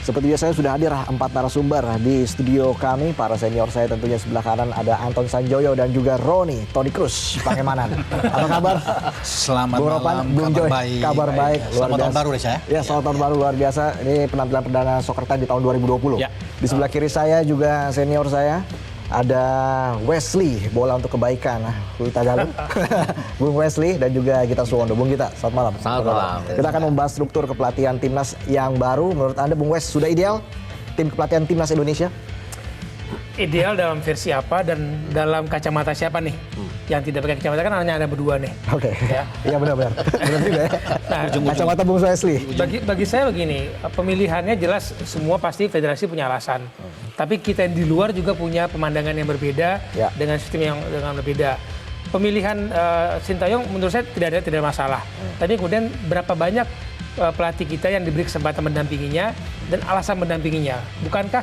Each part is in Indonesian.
Seperti biasanya sudah hadir 4 narasumber di studio kami. Para senior saya tentunya sebelah kanan ada Anton Sanjoyo dan juga Roni Tony Cruz Pangemanan. Apa kabar? Selamat Bung Ropan, malam, Bung kabar Joy. baik. Kabar baik. Selamat tahun baru deh saya. Ya, selamat tahun baru luar biasa. Ini penampilan perdana Soccer Time di tahun 2020. Ya. Di sebelah kiri saya juga senior saya. Ada Wesley, bola untuk kebaikan. Kita Galuh. Bung Wesley dan juga Gita Suwondo. Bung Gita, selamat malam. Selamat malam. Kita akan membahas struktur kepelatihan timnas yang baru. Menurut Anda, Bung Wes, sudah ideal tim kepelatihan timnas Indonesia? Ideal dalam versi apa dan dalam kacamata siapa nih? Yang tidak pakai kacamata kan hanya ada berdua nih. Oke, Ya. iya benar-benar. Benar juga ya. Nah, Kacamata Bung Wesley. bagi saya begini, pemilihannya jelas semua pasti federasi punya alasan. Tapi kita yang di luar juga punya pemandangan yang berbeda Ya. dengan sistem yang dengan berbeda. Pemilihan Sintayong menurut saya tidak ada masalah. Tapi kemudian berapa banyak pelatih kita yang diberi kesempatan mendampinginya dan alasan mendampinginya. Bukankah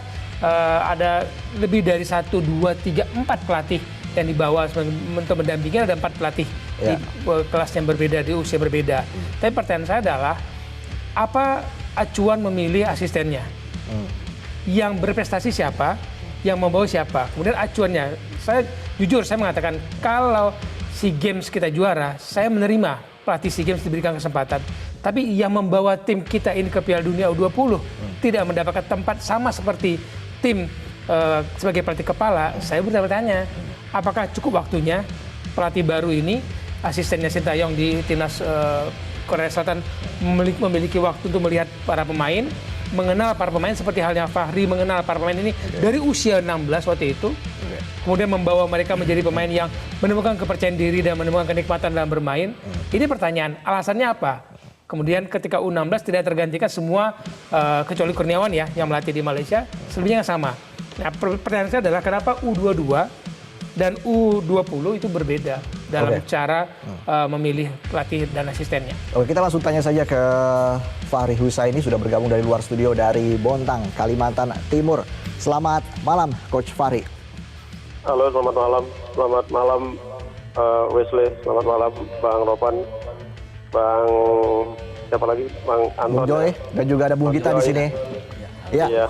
ada lebih dari 1, 2, 3, 4 pelatih yang dibawa untuk mendampingi, ada 4 pelatih Ya. di kelas yang berbeda, di usia berbeda. Tapi pertanyaan saya adalah, apa acuan memilih asistennya? Yang berprestasi siapa? Yang membawa siapa? Kemudian acuannya, saya jujur saya mengatakan kalau SEA Games kita juara, saya menerima pelatih SEA Games diberikan kesempatan. Tapi yang membawa tim kita ini ke Piala Dunia U20 tidak mendapatkan tempat sama seperti tim sebagai pelatih kepala, saya bertanya, apakah cukup waktunya pelatih baru ini, asistennya Sintayong di timnas Korea Selatan memiliki waktu untuk melihat para pemain, mengenal para pemain seperti halnya Fahri mengenal para pemain ini dari usia 16 waktu itu, kemudian membawa mereka menjadi pemain yang menemukan kepercayaan diri dan menemukan kenikmatan dalam bermain. Ini pertanyaan, alasannya apa? Kemudian ketika U16 tidak tergantikan semua kecuali Kurniawan ya yang melatih di Malaysia, selebihnya sama. Nah, pertanyaan saya adalah kenapa U22 dan U20 itu berbeda dalam cara memilih pelatih dan asistennya. Oke, kita langsung tanya saja ke Fahri Husaini, sudah bergabung dari luar studio dari Bontang, Kalimantan Timur. Selamat malam, Coach Fahri. Halo, selamat malam. Selamat malam Wesley, selamat malam Bang Ropan, Bang siapa lagi? Bang Anton. Bung Joy dan juga ada Bung Gita di sini. Ya. Iya.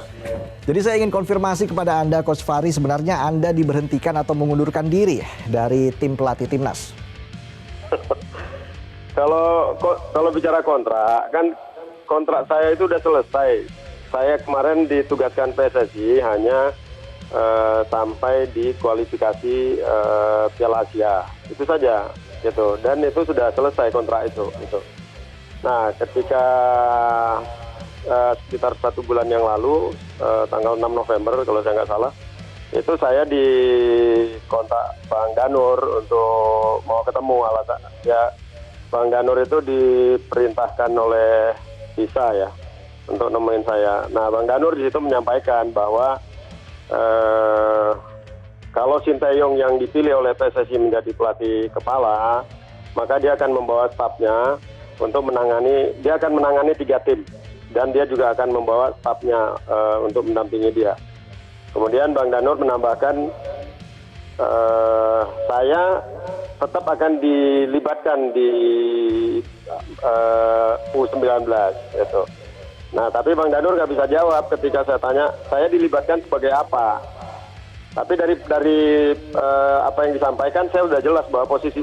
Jadi saya ingin konfirmasi kepada Anda, Coach Fahri, sebenarnya Anda diberhentikan atau mengundurkan diri dari tim pelatih timnas? Kalau bicara kontrak, kan kontrak saya itu udah selesai. Saya kemarin ditugaskan PSSI hanya sampai di kualifikasi Piala Asia. Itu saja, gitu. Dan itu sudah selesai kontrak itu. Gitu. Nah, ketika sekitar 1 bulan yang lalu, tanggal 6 November kalau saya nggak salah, itu saya dikontak Bang Danur untuk mau ketemu. Alasan ya Bang Danur itu diperintahkan oleh FIFA ya untuk nemenin saya. Nah, Bang Danur di situ menyampaikan bahwa kalau Sintayong yang dipilih oleh PSSI menjadi pelatih kepala, maka dia akan membawa stafnya untuk dia akan menangani 3 tim. Dan dia juga akan membawa stafnya untuk mendampingi dia. Kemudian Bang Danur menambahkan, saya tetap akan dilibatkan di U19. Gitu. Nah, tapi Bang Danur nggak bisa jawab ketika saya tanya, saya dilibatkan sebagai apa? Tapi dari apa yang disampaikan, saya sudah jelas bahwa posisi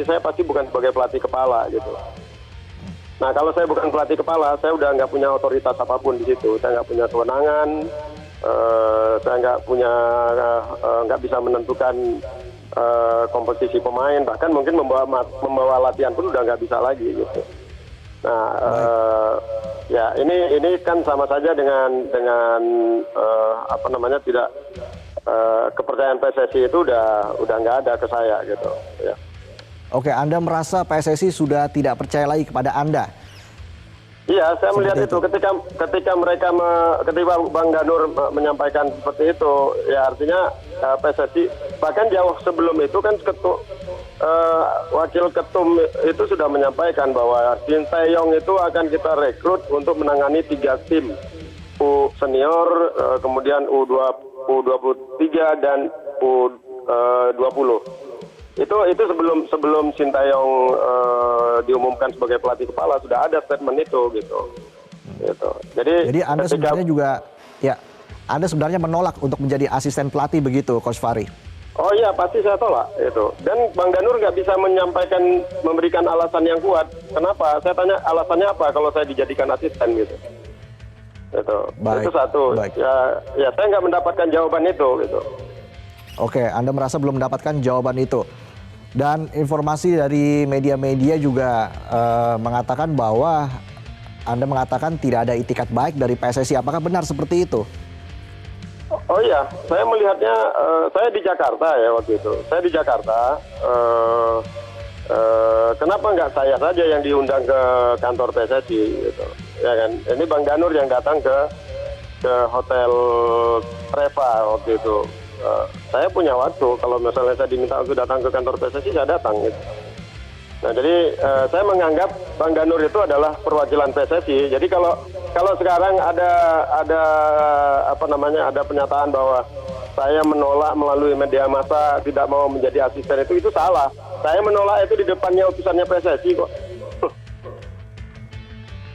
saya pasti bukan sebagai pelatih kepala gitu. Nah, kalau saya bukan pelatih kepala, saya udah nggak punya otoritas apapun di situ. Saya nggak punya kewenangan, saya nggak bisa menentukan komposisi pemain, bahkan mungkin membawa latihan pun udah nggak bisa lagi gitu. Nah, ya ini kan sama saja dengan tidak kepercayaan PSSI itu udah nggak ada ke saya gitu. Ya. Oke, Anda merasa PSSI sudah tidak percaya lagi kepada Anda? Iya, saya melihat itu. Ketika ketika Bang Danur menyampaikan seperti itu, ya artinya PSSI bahkan jauh sebelum itu kan Wakil Ketum itu sudah menyampaikan bahwa Sintayong itu akan kita rekrut untuk menangani 3 tim, U senior, kemudian U23 dan U20. Itu sebelum Sintayong diumumkan sebagai pelatih kepala sudah ada statement itu gitu. Gitu. Jadi Anda sebenarnya juga, ya, Anda sebenarnya menolak untuk menjadi asisten pelatih begitu, Coach Fahri? Oh iya, pasti saya tolak itu. Dan Bang Danur nggak bisa memberikan alasan yang kuat. Kenapa? Saya tanya alasannya apa kalau saya dijadikan asisten gitu. Itu. Baik, Itu satu. baik. Ya saya nggak mendapatkan jawaban itu gitu. Oke, Anda merasa belum mendapatkan jawaban itu. Dan informasi dari media-media juga mengatakan bahwa Anda mengatakan tidak ada itikat baik dari PSSI. Apakah benar seperti itu? Oh iya, saya melihatnya, saya di Jakarta ya waktu itu. Saya di Jakarta, kenapa nggak saya saja yang diundang ke kantor PSSI gitu. Ya kan, ini Bang Danur yang datang ke Hotel Treva waktu itu. Saya punya waktu, kalau misalnya saya diminta untuk datang ke kantor PSSI, saya datang gitu. Nah jadi saya menganggap Bang Danur itu adalah perwakilan PSSI. Jadi kalau sekarang ada pernyataan bahwa saya menolak melalui media massa tidak mau menjadi asisten itu salah. Saya menolak itu di depannya utusannya PSSI kok.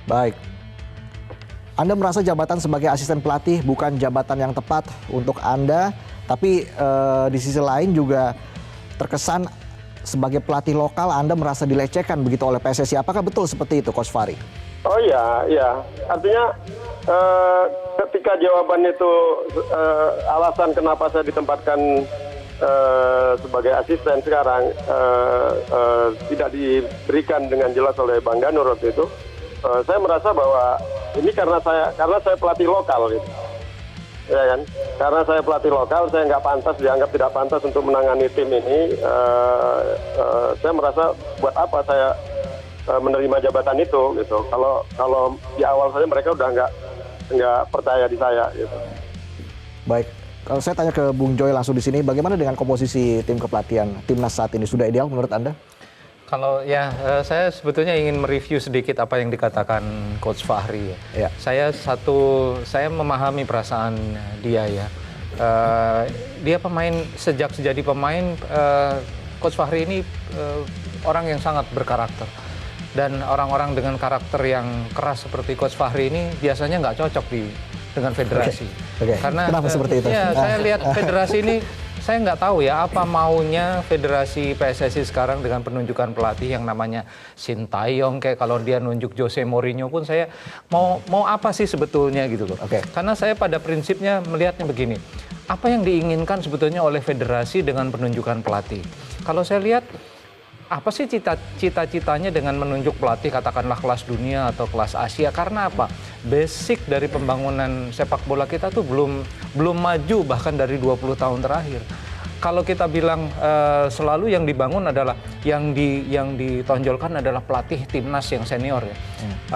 Baik. Anda merasa jabatan sebagai asisten pelatih bukan jabatan yang tepat untuk Anda, tapi di sisi lain juga terkesan sebagai pelatih lokal Anda merasa dilecehkan begitu oleh PSSI. Apakah betul seperti itu, Coach Fahri? Oh iya, iya. Artinya ketika jawaban itu alasan kenapa saya ditempatkan sebagai asisten sekarang tidak diberikan dengan jelas oleh Bang Danur waktu itu, saya merasa bahwa ini karena saya pelatih lokal gitu. Ya kan, karena saya pelatih lokal, saya dianggap tidak pantas untuk menangani tim ini. Saya merasa buat apa saya menerima jabatan itu gitu. Kalau di awal saja mereka udah nggak percaya di saya gitu. Baik, kalau saya tanya ke Bung Joy langsung di sini, bagaimana dengan komposisi tim kepelatihan timnas saat ini? Sudah ideal menurut Anda? Kalau saya sebetulnya ingin mereview sedikit apa yang dikatakan Coach Fahri. Ya. Saya memahami perasaan dia ya. Dia sejak jadi pemain, Coach Fahri ini orang yang sangat berkarakter. Dan orang-orang dengan karakter yang keras seperti Coach Fahri ini biasanya nggak cocok dengan federasi. Oke. Karena kenapa seperti itu? Ya, saya lihat federasi ini, saya nggak tahu ya apa maunya federasi PSSI sekarang dengan penunjukan pelatih yang namanya Sintayong. Kayak kalau dia nunjuk Jose Mourinho pun saya mau apa sih sebetulnya gitu loh. Oke. Karena saya pada prinsipnya melihatnya begini, apa yang diinginkan sebetulnya oleh federasi dengan penunjukan pelatih? Kalau saya lihat, apa sih cita-citanya dengan menunjuk pelatih katakanlah kelas dunia atau kelas Asia? Karena apa? Basic dari pembangunan sepak bola kita tuh belum maju bahkan dari 20 tahun terakhir. Kalau kita bilang selalu yang dibangun adalah yang ditonjolkan adalah pelatih timnas yang senior ya.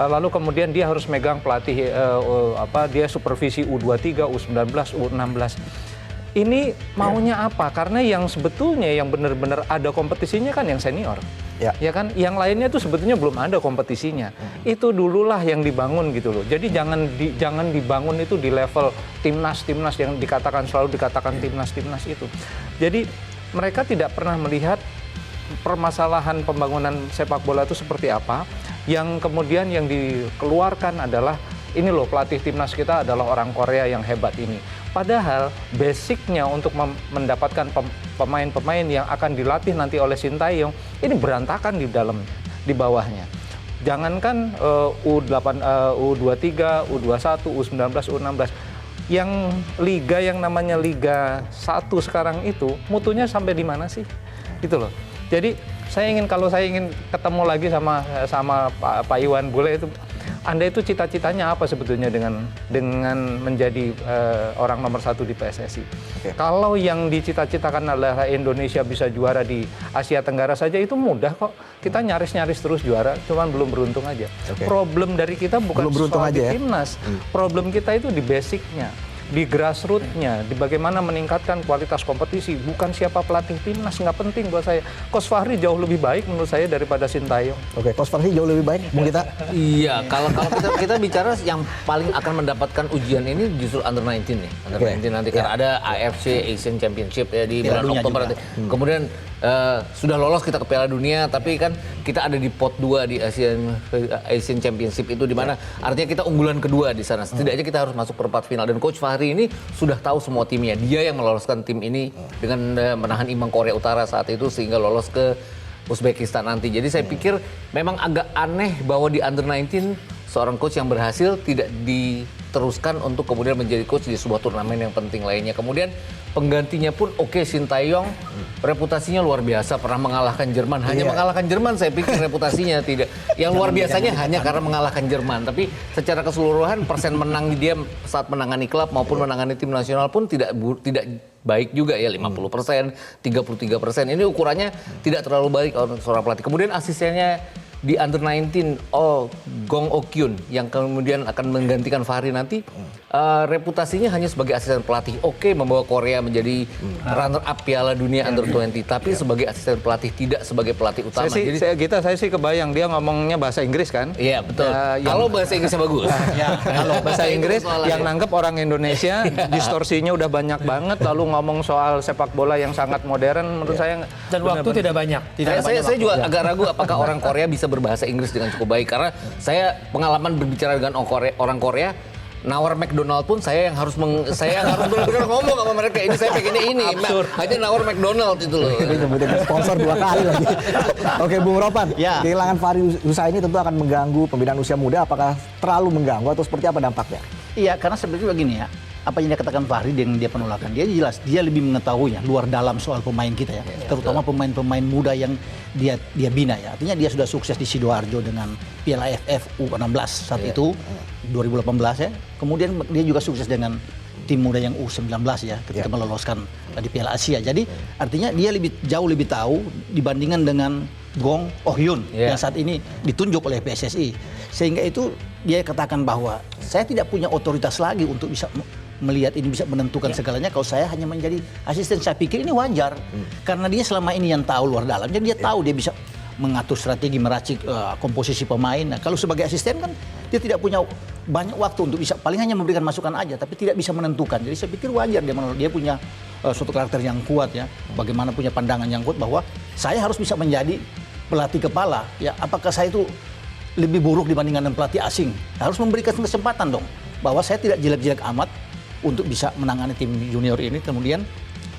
Lalu kemudian dia harus megang pelatih dia supervisi U23, U19, U16. Ini maunya apa? Karena yang sebetulnya yang benar-benar ada kompetisinya kan yang senior. Ya kan, yang lainnya tuh sebetulnya belum ada kompetisinya. Itu dululah yang dibangun gitu loh. Jadi jangan dibangun itu di level timnas yang selalu dikatakan timnas itu. Jadi mereka tidak pernah melihat permasalahan pembangunan sepak bola itu seperti apa. Yang kemudian yang dikeluarkan adalah ini loh, pelatih timnas kita adalah orang Korea yang hebat ini. Padahal basicnya untuk mendapatkan pemain-pemain yang akan dilatih nanti oleh Sintayong ini berantakan di bawahnya. Jangankan U23, U21, U19, U16. Yang liga yang namanya Liga 1 sekarang itu mutunya sampai di mana sih? Gitu loh. Jadi kalau saya ingin ketemu lagi sama Pak Iwan Bule itu, Anda itu cita-citanya apa sebetulnya dengan menjadi orang nomor 1 di PSSI? Okay. Kalau yang dicita-citakan adalah Indonesia bisa juara di Asia Tenggara saja, itu mudah kok. Kita nyaris-nyaris terus juara, cuman belum beruntung aja. Okay. Problem dari kita bukan soal di timnas. Problem kita itu di basicnya, di grassroots-nya, di bagaimana meningkatkan kualitas kompetisi. Bukan siapa pelatih timnas, nggak penting buat saya. Coach Fahri jauh lebih baik menurut saya daripada Sintayong. Oke, Coach Fahri jauh lebih baik, Bung Gita? Iya, kalau kita bicara yang paling akan mendapatkan ujian ini justru under 19 nih. Under 19 nanti karena ada AFC Asian Championship ya di bulan Oktober nanti. Kemudian sudah lolos kita ke Piala Dunia, tapi kan kita ada di pot 2 di Asian Championship itu, di mana artinya kita unggulan kedua di sana. Setidaknya kita harus masuk perempat final, dan Coach Fahri ini sudah tahu semua timnya. Dia yang meloloskan tim ini dengan menahan imbang Korea Utara saat itu sehingga lolos ke Uzbekistan nanti. Jadi saya pikir memang agak aneh bahwa di Under 19 seorang coach yang berhasil tidak diteruskan untuk kemudian menjadi coach di sebuah turnamen yang penting lainnya. Kemudian penggantinya pun Shin Tae-yong, reputasinya luar biasa, pernah mengalahkan Jerman. Hanya mengalahkan Jerman, saya pikir reputasinya tidak. Yang luar biasanya hanya karena mengalahkan Jerman. Tapi secara keseluruhan persen menang dia saat menangani klub maupun menangani tim nasional pun tidak baik juga ya, 50%, 33%. Ini ukurannya tidak terlalu baik untuk seorang pelatih. Kemudian asistennya di Under 19, Gong Oh-kyun yang kemudian akan menggantikan Fahri nanti, reputasinya hanya sebagai asisten pelatih. Oke, membawa Korea menjadi runner up Piala Dunia Under 20, tapi sebagai asisten pelatih, tidak sebagai pelatih utama. Saya sih kebayang dia ngomongnya bahasa Inggris kan? Iya, betul. Kalau bahasa Inggrisnya bagus. Kalau bahasa Inggris yang nanggep orang Indonesia, distorsinya udah banyak banget, lalu ngomong soal sepak bola yang sangat modern, menurut saya Dan waktu tidak banyak. Saya juga agak ragu apakah orang Korea bisa berbahasa Inggris dengan cukup baik, karena saya pengalaman berbicara dengan orang Korea, nawar McDonald pun saya yang harus benar-benar ngomong sama mereka, ini saya pengennya ini. Hanya nawar McDonald itu loh. Ini nyebutin sponsor 2 kali lagi. Oke, Bung Ropan, kehilangan Fahri Husaini tentu akan mengganggu pembinaan usia muda. Apakah terlalu mengganggu atau seperti apa dampaknya? Iya, karena sebenarnya begini ya, apa yang dia katakan Fahri dengan dia penolakan, dia jelas dia lebih mengetahui ya luar dalam soal pemain kita ya, terutama pemain-pemain muda yang dia bina ya. Artinya dia sudah sukses di Sidoarjo dengan Piala AFF U16 saat itu 2018 ya. Kemudian dia juga sukses dengan tim muda yang U19 ya ketika meloloskan di Piala Asia. Jadi artinya dia jauh lebih tahu dibandingkan dengan Gong Oh-kyun yang saat ini ditunjuk oleh PSSI. Sehingga itu dia katakan bahwa saya tidak punya otoritas lagi untuk bisa melihat ini, bisa menentukan segalanya kalau saya hanya menjadi asisten. Saya pikir ini wajar karena dia selama ini yang tahu luar dalam, jadi dia tahu dia bisa mengatur strategi, meracik komposisi pemain. Nah, kalau sebagai asisten kan dia tidak punya banyak waktu untuk bisa, paling hanya memberikan masukan aja tapi tidak bisa menentukan. Jadi saya pikir wajar dia punya suatu karakter yang kuat ya, bagaimana punya pandangan yang kuat bahwa saya harus bisa menjadi pelatih kepala ya. Apakah saya itu lebih buruk dibandingkan dengan pelatih asing? Harus memberikan kesempatan dong bahwa saya tidak jelek-jelek amat untuk bisa menangani tim junior ini. Kemudian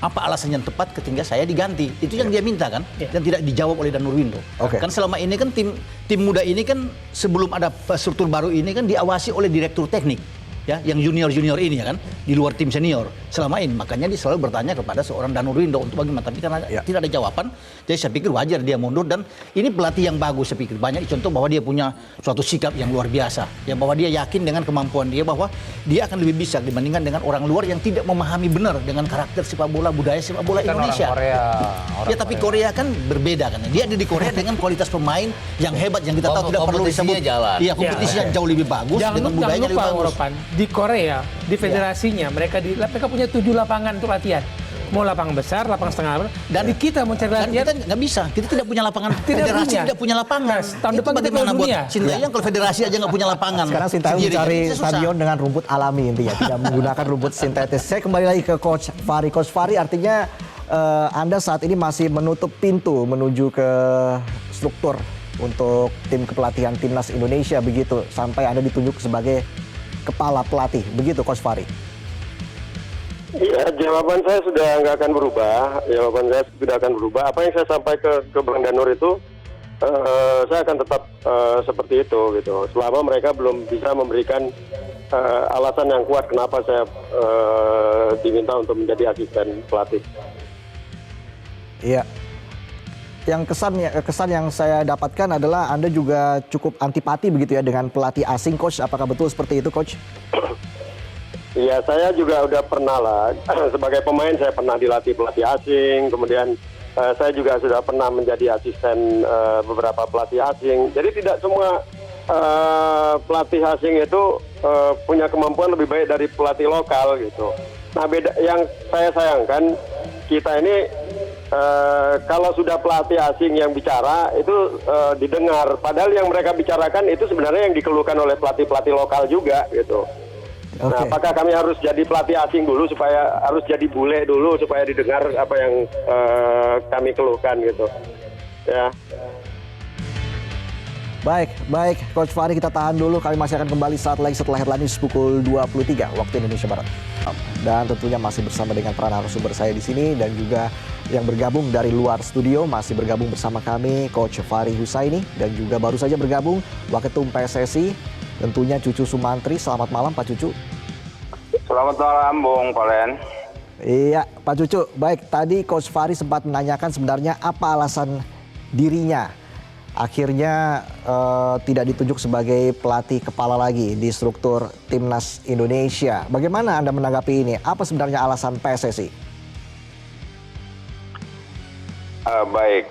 apa alasan yang tepat ketika saya diganti? Itu yang dia minta kan, dan tidak dijawab oleh Danurwindo. Kan selama ini kan tim muda ini kan sebelum ada struktur baru ini kan diawasi oleh direktur teknik ya, yang junior ini ya kan, di luar tim senior selama ini. Makanya dia selalu bertanya kepada seorang Danurwindo untuk bagaimana, tapi karena tidak ada jawaban, jadi saya pikir wajar dia mundur. Dan ini pelatih yang bagus, saya pikir banyak contoh bahwa dia punya suatu sikap yang luar biasa ya, bahwa dia yakin dengan kemampuan dia bahwa dia akan lebih bisa dibandingkan dengan orang luar yang tidak memahami benar dengan karakter sepak bola, budaya sepak bola kan Indonesia. Orang Korea kan berbeda kan, dia ada di Korea dengan kualitas pemain yang hebat yang kita tahu, tidak perlu disebut. Iya, kompetisinya jauh lebih bagus dengan budayanya lebih bagus. Di Korea, di federasinya, mereka punya 7 lapangan untuk latihan. Mau lapangan besar, lapangan setengah, dan di kita mau cari latihan, kita nggak bisa, kita tidak punya lapangan. Federasi tidak punya lapangan. Tahun depan kita bagaimana buat dunia. Sintayong kalau federasi aja nggak punya lapangan. Sekarang Sintayong mencari stadion dengan rumput alami intinya, tidak menggunakan rumput sintetis. Saya kembali lagi ke Coach Fahri. Coach Fahri, artinya Anda saat ini masih menutup pintu menuju ke struktur untuk tim kepelatihan timnas Indonesia begitu, sampai Anda ditunjuk sebagai kepala pelatih, begitu Coach Fahri? Iya, jawaban saya sudah nggak akan berubah. Jawaban saya sudah akan berubah. Apa yang saya sampaikan ke Bang Danur itu, saya akan tetap seperti itu gitu. Selama mereka belum bisa memberikan alasan yang kuat kenapa saya diminta untuk menjadi asisten pelatih. Iya. Yang kesan yang saya dapatkan adalah Anda juga cukup antipati begitu ya dengan pelatih asing, Coach. Apakah betul seperti itu, Coach? Iya, saya juga udah pernah lah. Sebagai pemain saya pernah dilatih pelatih asing. Kemudian saya juga sudah pernah menjadi asisten beberapa pelatih asing. Jadi tidak semua pelatih asing itu punya kemampuan lebih baik dari pelatih lokal gitu. Nah, beda yang saya sayangkan, kita ini kalau sudah pelatih asing yang bicara itu didengar, padahal yang mereka bicarakan itu sebenarnya yang dikeluhkan oleh pelatih-pelatih lokal juga gitu. Oke. Nah, apakah kami harus jadi pelatih asing dulu harus jadi bule dulu supaya didengar apa yang kami keluhkan gitu. Ya. Baik, Coach Fahri, kita tahan dulu. Kami masih akan kembali saat lagi setelah headline news pukul 23 waktu Indonesia Barat. Dan tentunya masih bersama dengan para narasumber saya di sini dan juga yang bergabung dari luar studio. Masih bergabung bersama kami Coach Fahri Husaini dan juga baru saja bergabung Waketum PSSI, tentunya Cucu Sumantri. Selamat malam Pak Cucu. Selamat malam Bung Palen. Iya Pak Cucu, baik, tadi Coach Fahri sempat menanyakan sebenarnya apa alasan dirinya akhirnya tidak ditunjuk sebagai pelatih kepala lagi di struktur Timnas Indonesia. Bagaimana Anda menanggapi ini? Apa sebenarnya alasan PSSI? Baik.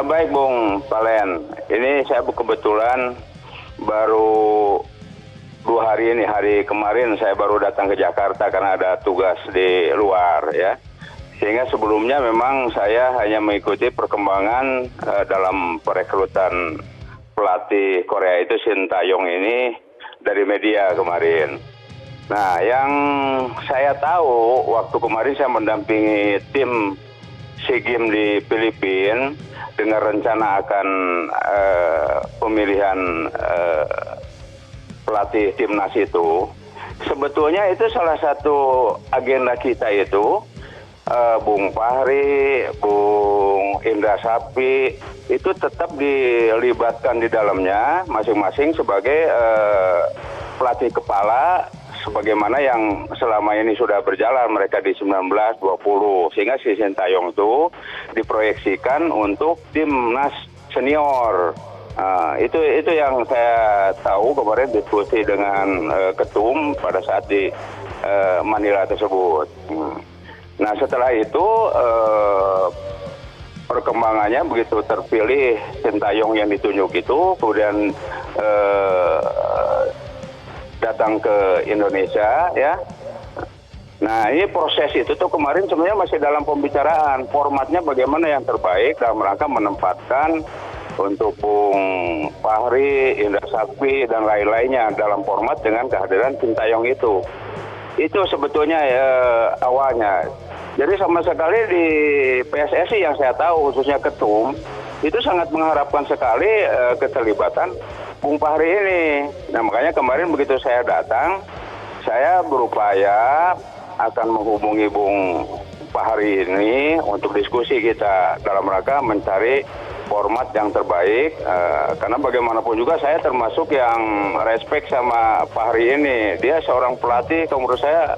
Baik Bung Palen. Ini saya kebetulan baru 2 hari ini, hari kemarin saya baru datang ke Jakarta karena ada tugas di luar ya. Sehingga sebelumnya memang saya hanya mengikuti perkembangan dalam perekrutan pelatih Korea itu Shin Tae-yong ini dari media kemarin. Nah, yang saya tahu waktu kemarin saya mendampingi tim SEA Games di Filipina dengan rencana akan pemilihan pelatih timnas itu, sebetulnya itu salah satu agenda kita itu, Bung Fahri, Bung Indra Sapri, itu tetap dilibatkan di dalamnya masing-masing sebagai pelatih kepala, sebagaimana yang selama ini sudah berjalan mereka di 19-20, sehingga si Shin Tae-yong itu diproyeksikan untuk timnas senior. Itu yang saya tahu kemarin diskusi dengan ketum pada saat di Manila tersebut. Nah setelah itu perkembangannya begitu terpilih Shin Tae-yong yang ditunjuk itu, kemudian datang ke Indonesia ya. Nah ini proses itu tuh kemarin sebenarnya masih dalam pembicaraan formatnya bagaimana yang terbaik dalam rangka menempatkan untuk Bung Fahri, Indra Sapri, dan lain-lainnya dalam format dengan kehadiran Shin Tae-yong itu. Itu sebetulnya awalnya. Jadi sama sekali di PSSI yang saya tahu, khususnya ketum, itu sangat mengharapkan sekali keterlibatan Bung Fahri ini. Nah makanya kemarin begitu saya datang, saya berupaya akan menghubungi Bung Fahri ini untuk diskusi kita dalam rangka mencari format yang terbaik, karena bagaimanapun juga saya termasuk yang respect sama Fahri ini. Dia seorang pelatih, menurut saya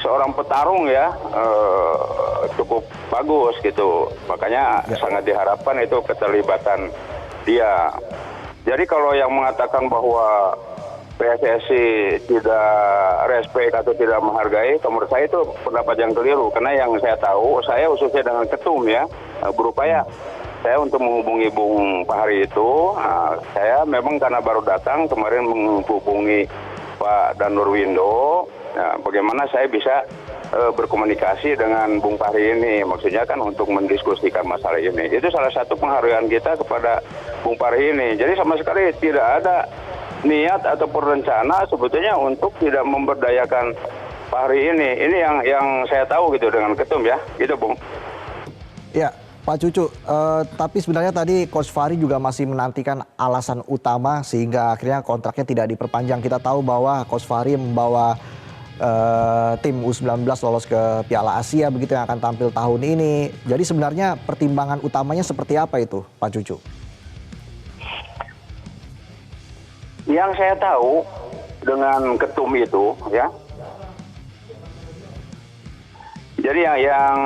seorang petarung ya, cukup bagus gitu. Makanya sangat diharapkan itu keterlibatan dia. Jadi kalau yang mengatakan bahwa PSSI tidak respect atau tidak menghargai, menurut saya itu pendapat yang keliru. Karena yang saya tahu, saya khususnya dengan ketum ya, berupaya saya untuk menghubungi Bung Fahri itu, saya memang karena baru datang kemarin menghubungi Pak Danur Windo, bagaimana saya bisa berkomunikasi dengan Bung Fahri ini, maksudnya kan untuk mendiskusikan masalah ini. Itu salah satu penghargaan kita kepada Bung Fahri ini. Jadi sama sekali tidak ada niat ataupun rencana sebetulnya untuk tidak memberdayakan Fahri ini. Ini yang saya tahu gitu dengan ketum ya, gitu Bung. Ya. Pak Cucu, tapi sebenarnya tadi Coach Fahri juga masih menantikan alasan utama sehingga akhirnya kontraknya tidak diperpanjang. Kita tahu bahwa Coach Fahri membawa tim U19 lolos ke Piala Asia begitu yang akan tampil tahun ini. Jadi sebenarnya pertimbangan utamanya seperti apa itu, Pak Cucu? Yang saya tahu dengan ketum itu ya, jadi yang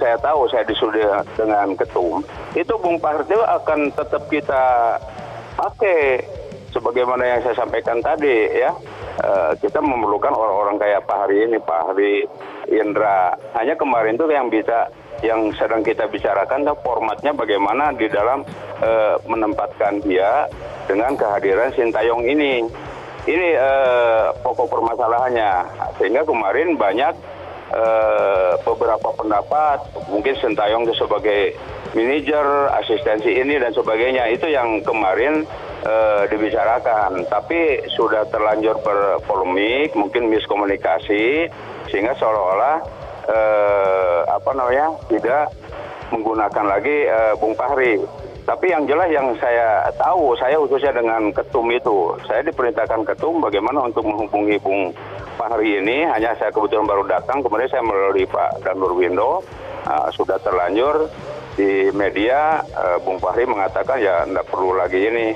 saya tahu, saya disuruh dengan ketum, itu Bung Fahri itu akan tetap kita pakai sebagaimana yang saya sampaikan tadi ya. Kita memerlukan orang-orang kayak Fahri ini, Fahri, Indra. Hanya kemarin tuh yang sedang kita bicarakan formatnya bagaimana di dalam menempatkan dia dengan kehadiran Shin Tae-yong ini. Ini pokok permasalahannya. Sehingga kemarin banyak beberapa pendapat, mungkin Shin Tae-yong itu sebagai manajer, asistensi ini dan sebagainya. Itu yang kemarin dibicarakan. Tapi sudah terlanjur berpolemik, mungkin miskomunikasi, sehingga seolah-olah tidak menggunakan lagi Bung Fahri. Tapi yang jelas yang saya tahu, saya khususnya dengan ketum itu, saya diperintahkan ketum bagaimana untuk menghubungi Bung Fahri ini. Hanya saya kebetulan baru datang, kemudian saya melalui Pak Danur Windo, sudah terlanjur di media. Bung Fahri mengatakan ya tidak perlu lagi ini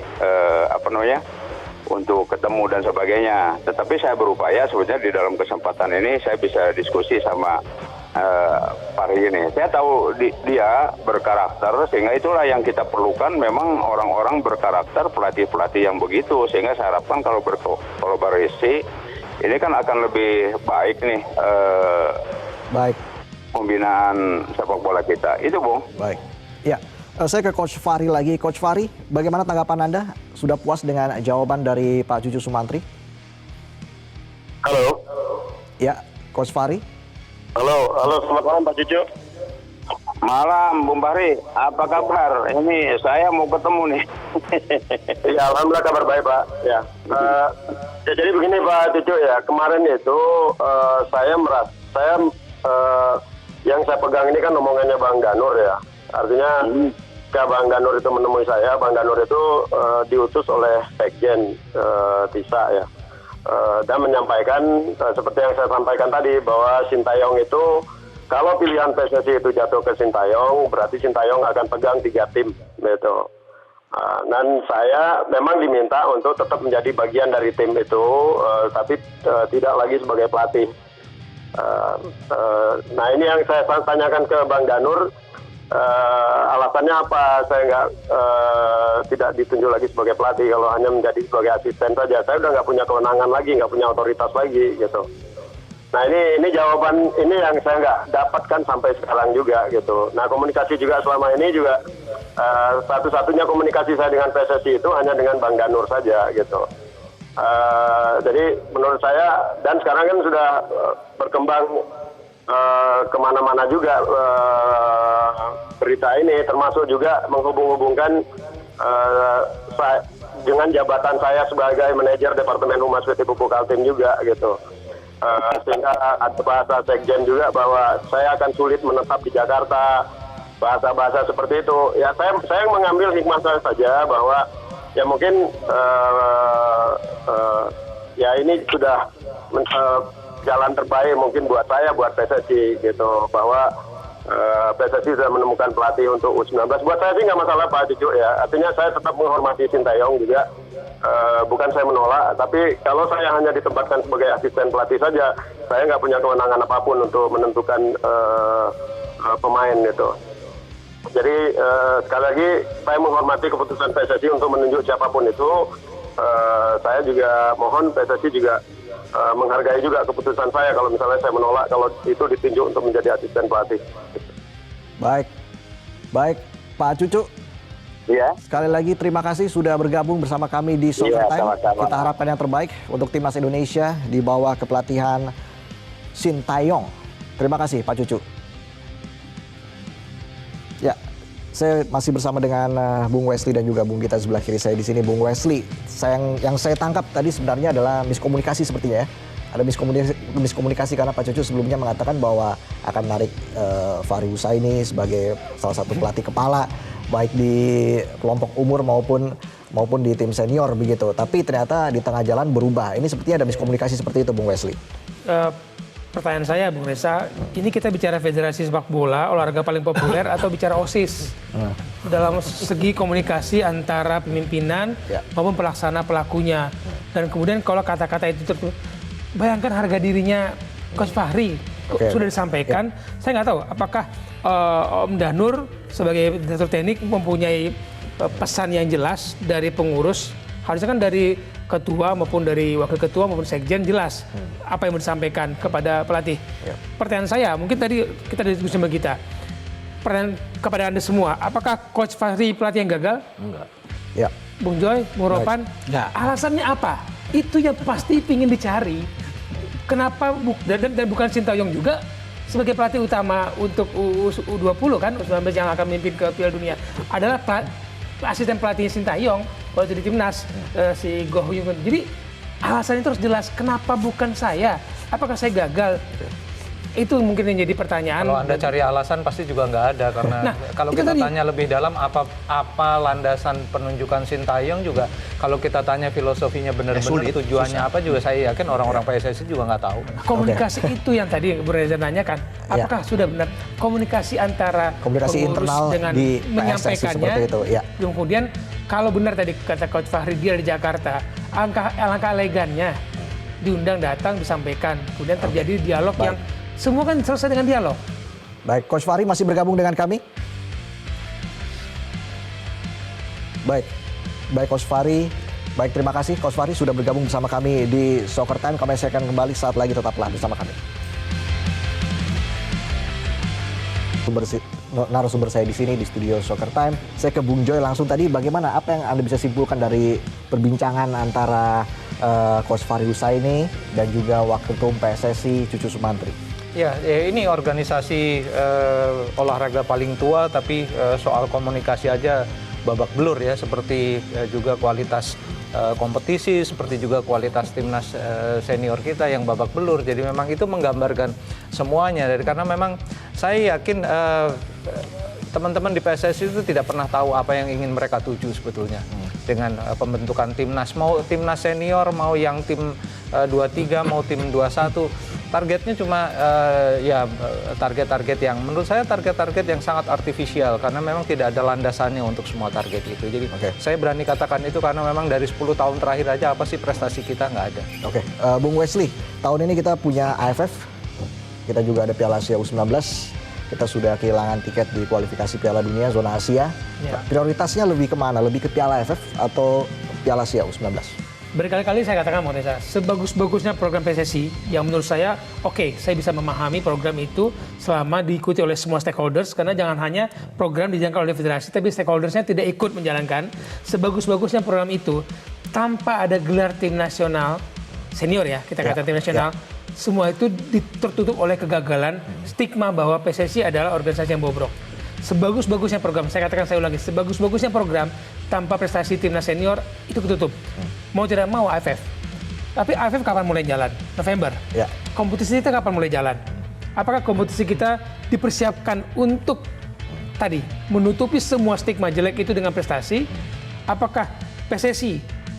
untuk ketemu dan sebagainya. Tetapi saya berupaya sebetulnya di dalam kesempatan ini saya bisa diskusi sama Fahri ini. Saya tahu dia berkarakter, sehingga itulah yang kita perlukan, memang orang-orang berkarakter, pelatih-pelatih yang begitu, sehingga saya harapkan kalau berkolaborasi ini kan akan lebih baik nih Baik. pembinaan sepak bola kita. Itu, Bung. Baik. Ya, saya ke Coach Fahri lagi. Coach Fahri, bagaimana tanggapan Anda? Sudah puas dengan jawaban dari Pak Cucu Sumantri? Halo. Ya, Coach Fahri. Halo, selamat malam Pak Cucu. Malam, Bung Fahri. Apa kabar? Ini saya mau ketemu nih. Ya, alhamdulillah kabar baik Pak. Ya, jadi begini Pak Cucu ya, kemarin itu yang saya pegang ini kan omongannya Bang Danur ya. Artinya ketika Bang Danur itu menemui saya, Bang Danur itu diutus oleh Sekjen TISA ya. Dan menyampaikan seperti yang saya sampaikan tadi, bahwa Sintayong itu kalau pilihan PSSI itu jatuh ke Sintayong, berarti Sintayong akan pegang 3 tim gitu. Dan saya memang diminta untuk tetap menjadi bagian dari tim itu, tapi tidak lagi sebagai pelatih. Nah ini yang saya tanyakan ke Bang Danur, alasannya apa saya tidak ditunjuk lagi sebagai pelatih, kalau hanya menjadi sebagai asisten saja. Saya udah nggak punya kewenangan lagi, nggak punya otoritas lagi gitu. Nah ini jawaban ini yang saya nggak dapatkan sampai sekarang juga gitu. Nah komunikasi juga selama ini juga satu-satunya komunikasi saya dengan PSSI itu hanya dengan Bang Danur saja gitu. Jadi menurut saya, dan sekarang kan sudah berkembang kemana-mana juga berita ini, termasuk juga menghubung-hubungkan dengan jabatan saya sebagai manajer Departemen Humas PT Pupuk Kaltim juga gitu. Sehingga ada bahasa Sekjen juga bahwa saya akan sulit menetap di Jakarta, bahasa-bahasa seperti itu. Ya saya mengambil hikmah saya saja bahwa ya mungkin ya ini sudah jalan terbaik mungkin buat saya, buat PSSI gitu, bahwa PSSI sudah menemukan pelatih untuk U19. Buat saya sih nggak masalah Pak Cucu ya, artinya saya tetap menghormati Sintayong juga, bukan saya menolak, tapi kalau saya hanya ditempatkan sebagai asisten pelatih saja, saya nggak punya kewenangan apapun untuk menentukan pemain gitu. Jadi sekali lagi saya menghormati keputusan PSSI untuk menunjuk siapapun itu. Saya juga mohon PSSI juga menghargai juga keputusan saya kalau misalnya saya menolak kalau itu ditunjuk untuk menjadi asisten pelatih. Baik Pak Cucu. Iya. Sekali lagi terima kasih sudah bergabung bersama kami di Soccer Time. sama-sama. Kita harapkan yang terbaik untuk timnas Indonesia di bawah kepelatihan Sintayong. Terima kasih Pak Cucu. Ya, saya masih bersama dengan Bung Wesley dan juga Bung Gita sebelah kiri saya di sini. Bung Wesley, yang saya tangkap tadi sebenarnya adalah miskomunikasi sepertinya ya. Ada miskomunikasi karena Pak Cucu sebelumnya mengatakan bahwa akan menarik Fahri Husaini sebagai salah satu pelatih kepala baik di kelompok umur maupun di tim senior begitu. Tapi ternyata di tengah jalan berubah. Ini sepertinya ada miskomunikasi seperti itu Bung Wesley. Pertanyaan saya Bung Reza, ini kita bicara federasi sepak bola, olahraga paling populer atau bicara OSIS? Dalam segi komunikasi antara pimpinan maupun pelaksana pelakunya. Dan kemudian kalau kata-kata itu bayangkan harga dirinya Coach Fahri sudah disampaikan. Saya nggak tahu apakah Om Danur sebagai direktur teknik mempunyai pesan yang jelas dari pengurus. Harusnya kan dari ketua maupun dari wakil ketua maupun sekjen jelas apa yang mau disampaikan kepada pelatih. Pertanyaan saya, mungkin tadi kita diskusi sama kita. Pertanyaan kepada Anda semua, apakah Coach Fahri pelatih yang gagal? Enggak. Ya. Bung Joy, Bung Ropan, alasannya apa? Itu yang pasti ingin dicari. Kenapa dan bukan Sintayong juga sebagai pelatih utama untuk U20 kan, U19 yang akan memimpin ke Piala Dunia adalah asisten pelatih Sintayong waktu di timnas si Goh Hyun. Jadi alasannya terus jelas, kenapa bukan saya? Apakah saya gagal? Itu mungkin yang jadi pertanyaan. Kalau Anda cari alasan pasti juga nggak ada, karena kalau itu kita tadi. tanya lebih dalam apa landasan penunjukan Sintayong juga, kalau kita tanya filosofinya benar-benar tujuannya apa juga, saya yakin orang-orang PSSI juga nggak tahu. Komunikasi itu yang tadi Bu Reza nanyakan, apakah sudah benar komunikasi antara Komunikasi pengurus internal dengan di PSSI menyampaikannya, seperti itu, ya. kemudian kalau benar tadi kata Coach Fahri dia di Jakarta, alangkah elegannya diundang datang disampaikan, kemudian terjadi dialog yang semua kan selesai dengan dialog. Baik, Coach Fahri masih bergabung dengan kami. Baik, Coach Fahri. Baik, terima kasih Coach Fahri sudah bergabung bersama kami di Soccer Time. Kami akan kembali saat lagi, tetaplah bersama kami. Narasumber saya di sini di studio Soccer Time. Saya ke Bung Joy langsung tadi. Bagaimana, apa yang Anda bisa simpulkan dari perbincangan antara Coach Fahri Husaini dan juga Waketum PSSI Cucu Sumantri? Ya, ini organisasi olahraga paling tua, tapi soal komunikasi aja babak belur ya, seperti juga kualitas kompetisi, seperti juga kualitas timnas senior kita yang babak belur. Jadi memang itu menggambarkan semuanya, karena memang saya yakin teman-teman di PSSI itu tidak pernah tahu apa yang ingin mereka tuju sebetulnya dengan pembentukan timnas, mau timnas senior, mau yang tim 23, mau tim 21. Targetnya cuma target-target yang menurut saya target-target yang sangat artifisial, karena memang tidak ada landasannya untuk semua target itu. Jadi saya berani katakan itu karena memang dari 10 tahun terakhir aja apa sih prestasi kita nggak ada. Oke, Bung Wesley, tahun ini kita punya AFF, kita juga ada Piala Asia U19, kita sudah kehilangan tiket di kualifikasi Piala Dunia zona Asia. Prioritasnya lebih kemana? Lebih ke Piala AFF atau Piala Asia U19? Berkali-kali saya katakan, Bung Reza, sebagus-bagusnya program PSSI yang menurut saya, saya bisa memahami program itu selama diikuti oleh semua stakeholders, karena jangan hanya program dijalankan oleh federasi, tapi stakeholdersnya tidak ikut menjalankan. Sebagus-bagusnya program itu, tanpa ada gelar tim nasional, senior ya, kita katakan tim nasional, semua itu tertutup oleh kegagalan, stigma bahwa PSSI adalah organisasi yang bobrok. Sebagus-bagusnya program, saya ulangi, sebagus-bagusnya program tanpa prestasi timnas senior itu ketutup. Mau tidak mau AFF. Tapi AFF kapan mulai jalan? November. Kompetisi kita kapan mulai jalan? Apakah kompetisi kita dipersiapkan untuk tadi menutupi semua stigma jelek itu dengan prestasi? Apakah PSSI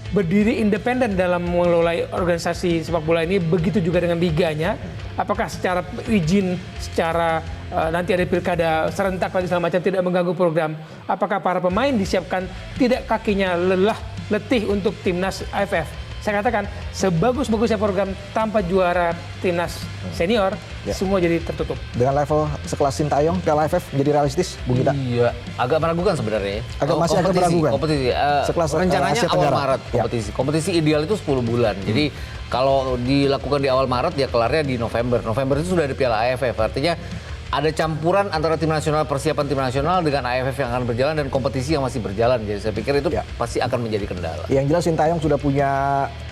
berdiri independen dalam mengelola organisasi sepak bola ini, begitu juga dengan liganya? Apakah secara izin, secara nanti ada pilkada serentak dan segala macam tidak mengganggu program? Apakah para pemain disiapkan tidak kakinya letih untuk timnas AFF? Saya katakan sebagus-bagusnya program tanpa juara timnas senior, semua jadi tertutup. Dengan level sekelas Sintayong, Piala AFF menjadi realistis, Bung Gita? Iya, agak meragukan sebenarnya. Masih agak meragukan. Kompetisi. Sekelas rencananya Asia awal Tenggara. Maret kompetisi. Kompetisi ideal itu 10 bulan. Jadi kalau dilakukan di awal Maret, ya kelarnya di November. November itu sudah ada Piala AFF. Artinya ada campuran antara tim nasional, persiapan tim nasional dengan AFF yang akan berjalan dan kompetisi yang masih berjalan. Jadi saya pikir itu pasti akan menjadi kendala. Yang jelas Sintayong sudah punya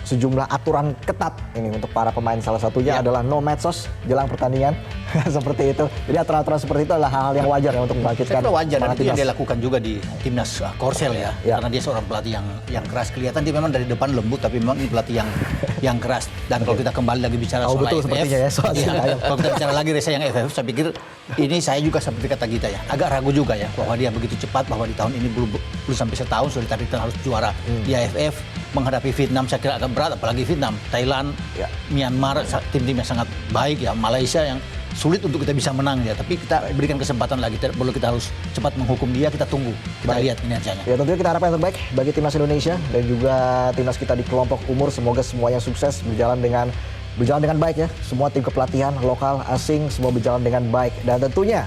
sejumlah aturan ketat ini untuk para pemain. Salah satunya adalah no medsos jelang pertandingan. Seperti itu. Jadi aturan-aturan seperti itu adalah hal yang wajar ya untuk membangkitkan. Saya kira wajar, dan itu yang timnas. dia lakukan juga di timnas Korsel ya. Karena dia seorang pelatih yang keras. Kelihatan dia memang dari depan lembut, tapi memang ini pelatih yang keras. Dan kalau kita kembali lagi bicara soal betul AFF, sepertinya ya, soal Sintayong. kalau kita bicara lagi Reza yang AFF, saya pikir ini saya juga seperti kata Gita ya, agak ragu juga ya bahwa dia begitu cepat, bahwa di tahun ini belum sampai setahun sudah ditargetkan harus juara di AFF. Menghadapi Vietnam saya kira agak berat, apalagi Vietnam, Thailand, Myanmar, tim-tim yang sangat baik ya, Malaysia yang sulit untuk kita bisa menang ya, tapi kita berikan kesempatan lagi, perlu kita harus cepat menghukum dia, kita tunggu, kita lihat ini acaranya. Ya tentunya kita harapkan yang terbaik bagi timnas Indonesia dan juga timnas kita di kelompok umur, semoga semuanya sukses, berjalan dengan baik ya. Semua tim kepelatihan lokal, asing, semua berjalan dengan baik. Dan tentunya